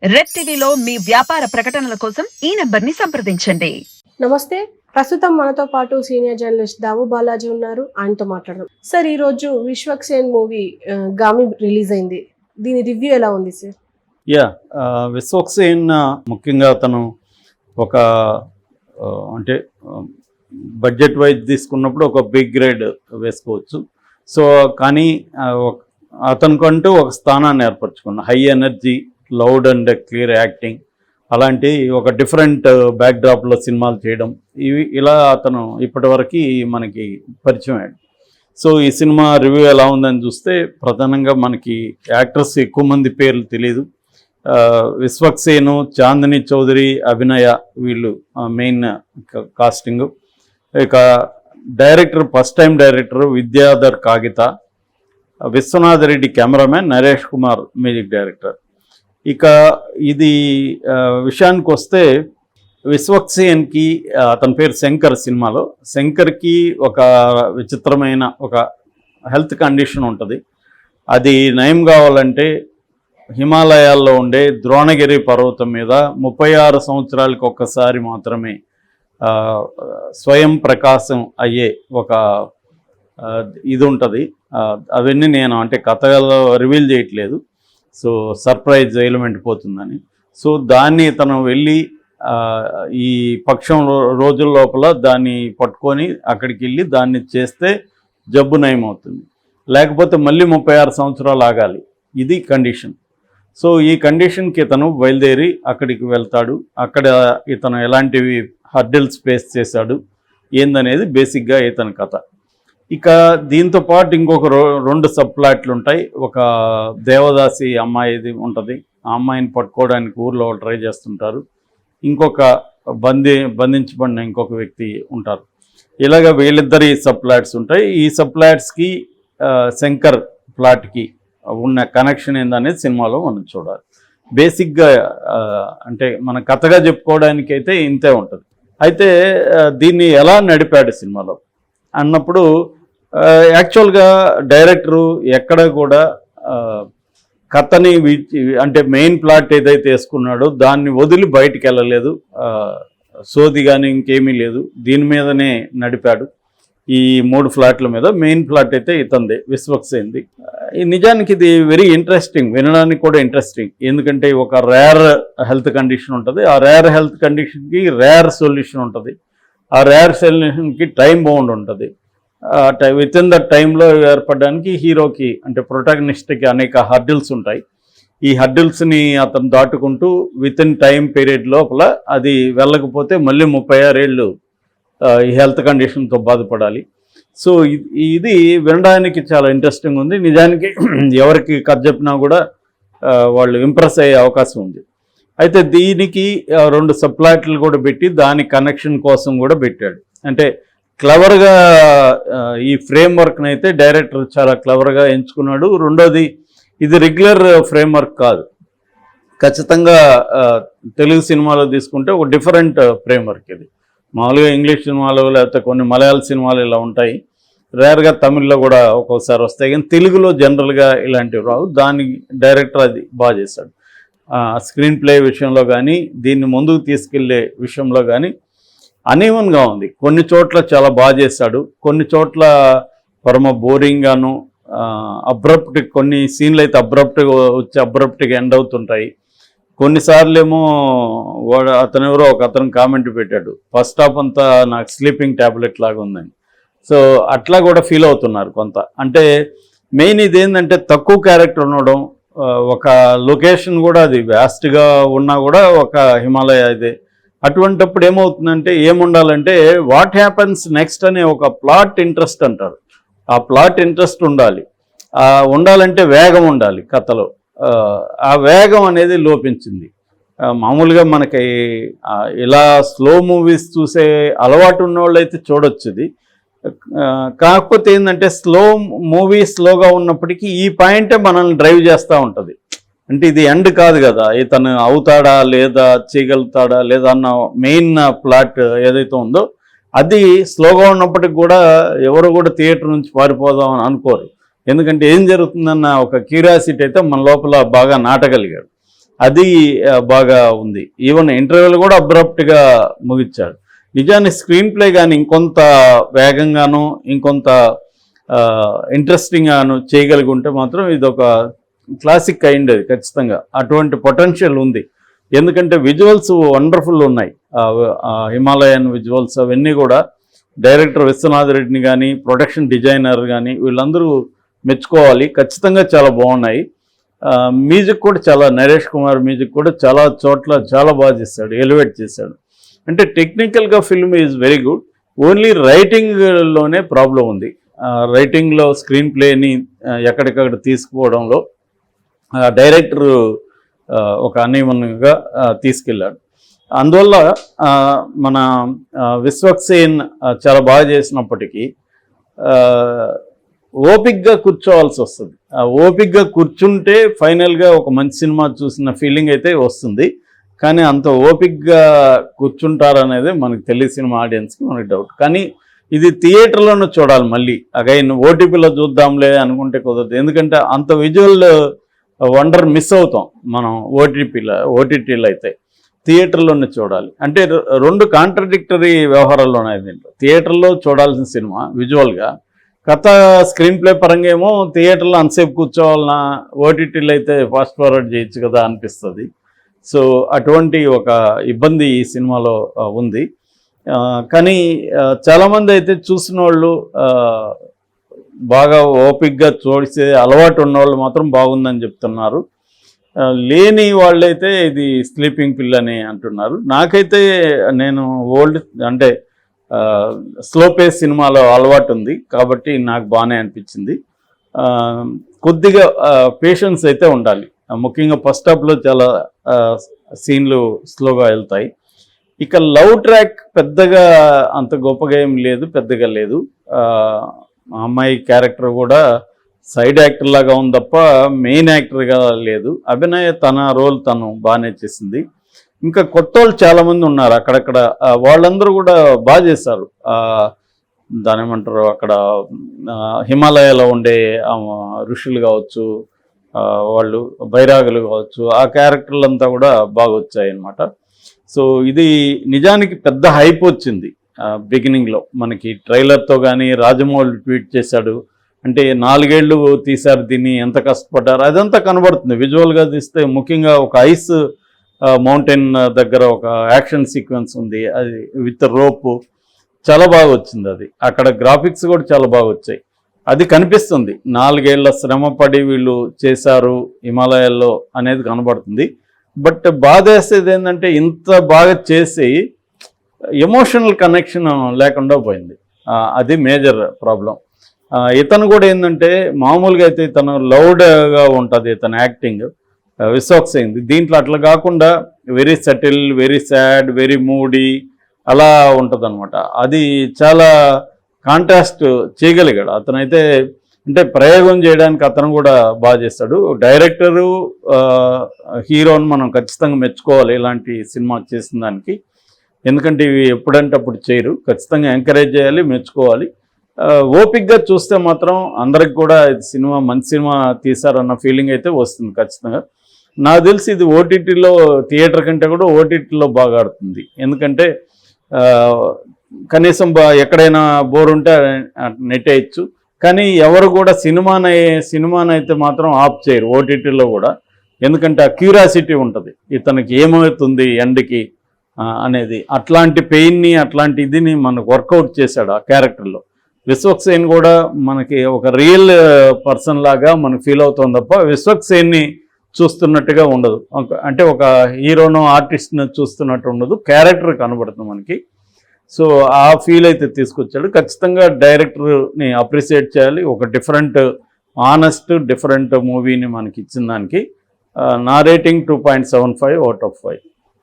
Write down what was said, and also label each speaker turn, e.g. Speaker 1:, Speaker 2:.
Speaker 1: Red టీవీలో మీ వ్యాపార ప్రకటనల కోసం ఈ నంబర్ని సంప్రదించండి.
Speaker 2: నమస్తే. ప్రస్తుతం మనతో పాటు సీనియర్ జర్నలిస్ట్ దావు బాలాజీ ఉన్నారు. ఆయనతో మాట్లాడదాం. సార్, ఈ రోజు విశ్వక్సేన్ మూవీ గామి రిలీజ్ అయింది. దీని రివ్యూ ఎలా ఉంది సార్?
Speaker 3: విశ్వక్సేన్ ముఖ్యంగా అతను ఒక అంటే బడ్జెట్ వైజ్ తీసుకున్నప్పుడు ఒక బిగ్ గ్రేడ్ వేసుకోవచ్చు. సో కానీ అతనికంటూ ఒక స్థానాన్ని ఏర్పరచుకున్న high energy, loud and clear acting, అలాంటి ఒక డిఫరెంట్ బ్యాక్డ్రాప్లో సినిమాలు చేయడం, ఇలా అతను ఇప్పటివరకు మనకి పరిచయం అయ్యాడు. సో ఈ సినిమా రివ్యూ ఎలా ఉందని చూస్తే ప్రధానంగా మనకి యాక్టర్స్ ఎక్కువ మంది పేర్లు తెలియదు. విశ్వక్సేను, చాందిని చౌదరి, అభినయ వీళ్ళు మెయిన్ కాస్టింగ్. ఇక director first time director Vidyadhar Kagita, Vishwanath Reddy cameraman, Naresh Kumar music director. ఇక ఇది విషయానికి వస్తే విశ్వక్సేన్కి అతని పేరు శంకర్. సినిమాలో శంకర్కి ఒక విచిత్రమైన ఒక హెల్త్ కండిషన్ ఉంటుంది. అది నయం కావాలంటే హిమాలయాల్లో ఉండే ద్రోణగిరి పర్వతం మీద 36 సంవత్సరాలకు ఒక్కసారి మాత్రమే స్వయం ప్రకాశం అయ్యే ఒక ఇది ఉంటుంది. అవన్నీ నేను అంటే కథలో రివీల్ చేయట్లేదు, సో సర్ప్రైజ్ ఎలిమెంట్ పోతుందని. సో దాన్ని తను వెళ్ళి ఈ పక్షం రోజుల లోపల దాన్ని పట్టుకొని అక్కడికి వెళ్ళి దాన్ని చేస్తే జబ్బు నయం అవుతుంది, లేకపోతే మళ్ళీ 36 సంవత్సరాలు ఆగాలి. ఇది కండిషన్. సో ఈ కండిషన్కి ఇతను బయలుదేరి అక్కడికి వెళ్తాడు. అక్కడ ఇతను ఎలాంటివి హర్డిల్స్ ఫేస్ చేశాడు ఏందనేది బేసిక్గా ఇతని కథ. ఇక దీంతో పాటు ఇంకొక 2 సబ్ ప్లాట్లు ఉంటాయి. ఒక దేవదాసి అమ్మాయిది ఉంటుంది, ఆ అమ్మాయిని పట్టుకోవడానికి ఊర్లో ట్రై చేస్తుంటారు. ఇంకొక బంధించబడిన ఇంకొక వ్యక్తి ఉంటారు. ఇలాగ వీళ్ళిద్దరి సబ్ ప్లాట్స్ ఉంటాయి. ఈ సబ్ ప్లాట్స్కి శంకర్ ప్లాట్కి ఉన్న కనెక్షన్ ఏందనేది సినిమాలో మనం చూడాలి. బేసిక్గా అంటే మన కథగా చెప్పుకోవడానికి అయితే ఇంతే ఉంటుంది. అయితే దీన్ని ఎలా నడిపాడు సినిమాలో అన్నప్పుడు యాక్చువల్గా డైరెక్టరు ఎక్కడ కూడా కథని అంటే మెయిన్ ప్లాట్ ఏదైతే వేసుకున్నాడో దాన్ని వదిలి బయటికి వెళ్ళలేదు. సోది కానీ ఇంకేమీ లేదు, దీని మీదనే నడిపాడు. ఈ 3 ఫ్లాట్ల మీద మెయిన్ ఫ్లాట్ అయితే ఇతంది, విశ్వక్సేన్ది. నిజానికి ఇది వెరీ ఇంట్రెస్టింగ్, వినడానికి కూడా ఇంట్రెస్టింగ్. ఎందుకంటే ఒక రేర్ హెల్త్ కండిషన్ ఉంటుంది, ఆ రేర్ హెల్త్ కండిషన్కి రేర్ సొల్యూషన్ ఉంటుంది, ఆ రేర్ సొల్యూషన్కి టైం బౌండ్ ఉంటుంది. విత్ ఇన్ ద టైంలో ఏర్పడడానికి హీరోకి అంటే ప్రొటాగనిస్ట్కి అనేక హర్డిల్స్ ఉంటాయి. ఈ హర్డిల్స్ని అతను దాటుకుంటూ విత్ ఇన్ టైం పీరియడ్ లోపల అది వెళ్ళకపోతే మళ్ళీ 36 ఏళ్ళు ఈ హెల్త్ కండిషన్తో బాధపడాలి. సో ఇది వినడానికి చాలా ఇంట్రెస్టింగ్ ఉంది. నిజానికి ఎవరికి కథ చెప్పినా కూడా వాళ్ళు ఇంప్రెస్ అయ్యే అవకాశం ఉంది. అయితే దీనికి 2 సబ్ ప్లాట్లు కూడా పెట్టి దాని కనెక్షన్ కోసం కూడా పెట్టాడు. అంటే క్లవర్గా ఈ ఫ్రేమ్వర్క్ని అయితే డైరెక్టర్ చాలా క్లవర్గా ఎంచుకున్నాడు. రెండోది, ఇది రెగ్యులర్ ఫ్రేమ్వర్క్ కాదు, ఖచ్చితంగా తెలుగు సినిమాలో తీసుకుంటే ఒక డిఫరెంట్ ఫ్రేమ్వర్క్. ఇది మామూలుగా ఇంగ్లీష్ సినిమాలు లేకపోతే కొన్ని మలయాళ సినిమాలు ఇలా ఉంటాయి, రేర్గా తమిళ్లో కూడా ఒక్కోసారి వస్తాయి, కానీ తెలుగులో జనరల్గా ఇలాంటివి రావు. దాని డైరెక్టర్ అది బాగా చేశాడు. స్క్రీన్ ప్లే విషయంలో కానీ దీన్ని ముందుకు తీసుకెళ్లే విషయంలో కానీ అనీవన్గా ఉంది. కొన్ని చోట్ల చాలా బాగా చేశాడు, కొన్ని చోట్ల పరమ బోరింగ్గాను అబ్రప్ట్, కొన్ని సీన్లు అయితే అబ్రప్ట్గా వచ్చి అబ్రప్ట్గా ఎండ్ అవుతుంటాయి. కొన్నిసార్లు ఏమో అతను కామెంట్ పెట్టాడు, ఫస్ట్ హాఫ్ అంతా నాకు స్లీపింగ్ ట్యాబ్లెట్ లాగా ఉందని. సో అట్లా కూడా ఫీల్ అవుతున్నారు కొంత. అంటే మెయిన్ ఇది ఏంటంటే తక్కువ క్యారెక్టర్ ఉండడం, ఒక లొకేషన్ కూడా అది వ్యాస్ట్గా ఉన్నా కూడా ఒక హిమాలయ ఇదే. అటువంటిప్పుడు ఏమవుతుందంటే ఏముండాలంటే వాట్ హ్యాపన్స్ నెక్స్ట్ అనే ఒక ప్లాట్ ఇంట్రెస్ట్ అంటారు. ఆ ప్లాట్ ఇంట్రెస్ట్ ఉండాలంటే వేగం ఉండాలి కథలో. ఆ వేగం అనేది లోపించింది. మామూలుగా మనకి ఇలా స్లో మూవీస్ చూసే అలవాటు ఉన్నవాళ్ళు అయితే చూడొచ్చు ఇది. కాకపోతే ఏంటంటే స్లోగా ఉన్నప్పటికీ ఈ పాయింటే మనల్ని డ్రైవ్ చేస్తూ ఉంటుంది. అంటే ఇది ఎండ్ కాదు కదా, ఇతను అవుతాడా లేదా, చేయగలుగుతాడా లేదా అన్న మెయిన్ ప్లాట్ ఏదైతే ఉందో అది స్లోగా ఉన్నప్పటికి కూడా ఎవరు కూడా థియేటర్ నుంచి పారిపోదాం అని అనుకోరు. ఎందుకంటే ఏం జరుగుతుందన్న ఒక క్యూరియాసిటీ అయితే మన లోపల బాగా నాటగలిగాడు. అది బాగా ఉంది. ఈవెన్ ఇంటర్వ్యూలు కూడా అబ్రప్ట్గా ముగించాడు. నిజాన్ని స్క్రీన్ ప్లే కానీ ఇంకొంత వేగంగాను ఇంకొంత ఇంట్రెస్టింగ్గాను చేయగలిగి ఉంటే మాత్రం ఇది ఒక క్లాసిక్ అయింది. అది ఖచ్చితంగా అటువంటి పొటెన్షియల్ ఉంది. ఎందుకంటే విజువల్స్ వండర్ఫుల్ ఉన్నాయి. హిమాలయన్ విజువల్స్ అవన్నీ కూడా డైరెక్టర్ విశ్వనాథ్ రెడ్డిని కానీ ప్రొడక్షన్ డిజైనర్ కానీ వీళ్ళందరూ మెచ్చుకోవాలి. ఖచ్చితంగా చాలా బాగున్నాయి. మ్యూజిక్ కూడా చాలా, నరేష్ కుమార్ మ్యూజిక్ కూడా చాలా చోట్ల చాలా బాగా చేశాడు, ఎలివేట్ చేశాడు. అంటే టెక్నికల్గా film is very good. Only రైటింగ్లోనే ప్రాబ్లం ఉంది. రైటింగ్లో స్క్రీన్ ప్లేని ఎక్కడికక్కడ తీసుకుపోవడంలో డైరెక్టర్ ఒక అన్ఈవన్గా తీసుకెళ్ళాడు. అందువల్ల మన విశ్వక్సేన్ చాలా బాగా చేసినప్పటికీ ఓపిక్గా కూర్చోవాల్సి వస్తుంది. ఓపిక్గా కూర్చుంటే ఫైనల్గా ఒక మంచి సినిమా చూసిన ఫీలింగ్ అయితే వస్తుంది. కానీ అంత ఓపిక్గా కూర్చుంటారనేది మనకు తెలియ సినిమా ఆడియన్స్కి మనకి డౌట్. కానీ ఇది థియేటర్లోనే చూడాలి. మళ్ళీ అగైన్ ఓటీపీలో చూద్దాంలే అనుకుంటే కుదరదు. ఎందుకంటే అంత విజువల్ వండర్ మిస్ అవుతాం మనం ఓటీటీలో అయితే. థియేటర్లోనే చూడాలి. అంటే రెండు కాంట్రడిక్టరీ వ్యవహారాలు ఉన్నాయి దీంట్లో. థియేటర్లో చూడాల్సిన సినిమా విజువల్గా, కథ స్క్రీన్ ప్లే పరంగా ఏమో థియేటర్లో అంతసేపు కూర్చోవాలన్నా, ఓటీటీలో అయితే ఫాస్ట్ ఫార్వర్డ్ చేయొచ్చు కదా అనిపిస్తుంది. సో అటువంటి ఒక ఇబ్బంది ఈ సినిమాలో ఉంది. కానీ చాలామంది అయితే చూసిన వాళ్ళు బాగా ఓపిక్గా చూసే అలవాటు ఉన్నవాళ్ళు మాత్రం బాగుందని చెప్తున్నారు. లేని వాళ్ళైతే ఇది స్లీపింగ్ పిల్ అని అంటున్నారు. నాకైతే నేను అంటే స్లో పేస్ సినిమాలో అలవాటు ఉంది కాబట్టి నాకు బాగానే అనిపించింది. కొద్దిగా పేషెన్స్ అయితే ఉండాలి. ముఖ్యంగా ఫస్ట్ హాఫ్లో చాలా సీన్లు స్లోగా వెళ్తాయి. ఇక లవ్ ట్రాక్ పెద్దగా అంత గొప్పగా ఏం లేదు, పెద్దగా లేదు. అమ్మాయి క్యారెక్టర్ కూడా సైడ్ యాక్టర్ లాగా ఉంది తప్ప మెయిన్ యాక్టర్గా లేదు. అభినయ తన రోల్ తను బాగానే చేసింది. ఇంకా కొత్త వాళ్ళు చాలామంది ఉన్నారు అక్కడక్కడ, వాళ్ళందరూ కూడా బాగా చేశారు. దాని ఏమంటారు, అక్కడ హిమాలయాలో ఉండే ఋషులు కావచ్చు, వాళ్ళు బైరాగులు కావచ్చు, ఆ క్యారెక్టర్లంతా కూడా బాగా వచ్చాయి అన్నమాట. సో ఇది నిజానికి పెద్ద హైప్ వచ్చింది బిగినింగ్లో. మనకి ట్రైలర్తో కానీ రాజమౌళి ట్వీట్ చేశాడు. అంటే 4 ఏళ్ళు తీశారు దీన్ని, ఎంత కష్టపడ్డారు అదంతా కనబడుతుంది విజువల్గా తీస్తే. ముఖ్యంగా ఒక ఐస్ మౌంటైన్ దగ్గర ఒక యాక్షన్ సీక్వెన్స్ ఉంది, అది విత్ రోపు చాలా బాగా వచ్చింది. అది అక్కడ గ్రాఫిక్స్ కూడా చాలా బాగా వచ్చాయి. అది కనిపిస్తుంది 4 ఏళ్ల శ్రమపడి వీళ్ళు చేశారు హిమాలయాల్లో అనేది కనబడుతుంది. బట్ బాధేసేది ఏంటంటే ఇంత బాగా చేసి ఎమోషనల్ కనెక్షన్ లేకుండా పోయింది. అది మేజర్ ప్రాబ్లం. ఇతను కూడా ఏంటంటే మామూలుగా అయితే ఇతను లౌడ్గా ఉంటుంది ఇతను యాక్టింగ్, విశ్వక్సేన్. దీంట్లో అట్లా కాకుండా very subtle, very sad, very moody అలా ఉంటుంది అనమాట. అది చాలా కాంట్రాస్ట్ చేయగలిగాడు అతనైతే. అంటే ప్రయోగం చేయడానికి అతను కూడా బాగా చేస్తాడు. డైరెక్టరు హీరోని మనం ఖచ్చితంగా మెచ్చుకోవాలి ఇలాంటి సినిమా చేసిన దానికి. ఎందుకంటే ఇవి ఎప్పుడంటే అప్పుడు చేయరు, ఖచ్చితంగా ఎంకరేజ్ చేయాలి, మెచ్చుకోవాలి. ఓపిక్గా చూస్తే మాత్రం అందరికి కూడా ఇది సినిమా మంచి సినిమా తీశారన్న ఫీలింగ్ అయితే వస్తుంది ఖచ్చితంగా. నాకు తెలిసి ఇది ఓటీటీలో థియేటర్ కంటే కూడా ఓటీటీలో బాగా ఆడుతుంది. ఎందుకంటే కనీసం ఎక్కడైనా బోర్ ఉంటే నెట్టేయచ్చు. కానీ ఎవరు కూడా సినిమానైతే మాత్రం ఆఫ్ చేయరు ఓటీటీలో కూడా. ఎందుకంటే ఆ క్యూరియాసిటీ ఉంటుంది, ఇతనికి ఏమవుతుంది ఎండ్కి అనేది. అట్లాంటి పెయిన్ని, అట్లాంటి ఇదిని మనకు వర్కౌట్ చేశాడు ఆ క్యారెక్టర్లో. విశ్వక్సేన్ కూడా మనకి ఒక రియల్ పర్సన్ లాగా మనకు ఫీల్ అవుతుంది తప్ప విశ్వక్సేన్ని చూస్తున్నట్టుగా ఉండదు. అంటే ఒక హీరోనో ఆర్టిస్ట్ని చూస్తున్నట్టు ఉండదు, క్యారెక్టర్ కనబడుతుంది మనకి. సో ఆ ఫీల్ అయితే తీసుకొచ్చాడు. ఖచ్చితంగా డైరెక్టర్ని అప్రిషియేట్ చేయాలి. ఒక డిఫరెంట్ డిఫరెంట్ మూవీని మనకి ఇచ్చిన దానికి. నా రేటింగ్ 2.75 out of 5.